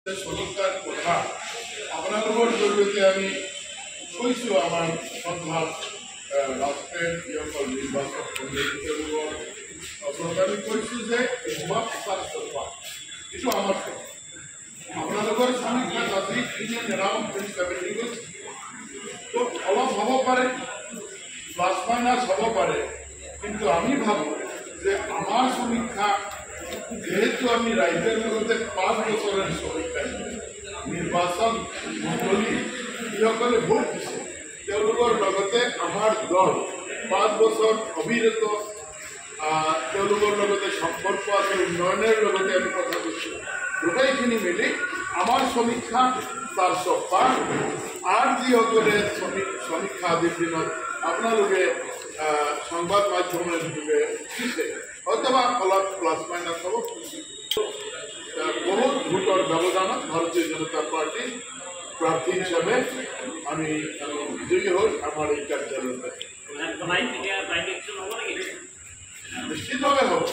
সমীক্ষার কথা আপনাদের জড়িয়ে আমি কৈছো আমার সন্ধান রাষ্ট্রের যিসকল নির্বাচক আমি কৈছো যে কিছু আমার আপনাদের সমীক্ষাত আজি এরাউন্ড 370 তো অলপ হব পারে প্লাস মাইনাস হব পারে কিন্তু আমি ভাবো যে আমার সমীক্ষা যেহেতু আমি রাজ্যের মধ্যে 5 বছরের সমীক্ষা নির্বাচন মণ্ডলী যিসকলে ভোট দিছে আমার দল 5 বছর অবিরত সম্পর্ক আছে উন্নয়নের আমি কথা বলছি গোটাইখিনি মিলি আমার সমীক্ষা 400 পার আর যিসকলে সমীক্ষা আদির দিনত আপনাদের সংবাদ মাধ্যমের যুগে দিছে হয়তো অলপ প্লাস মাইনাস হব বহুত ভোটর ব্যবধানত ভারতীয় জনতা পার্টি প্রার্থী হিসাবে আমি বিজয়ী হই আমার এই কার্যালয়তে নিশ্চিতভাবে হব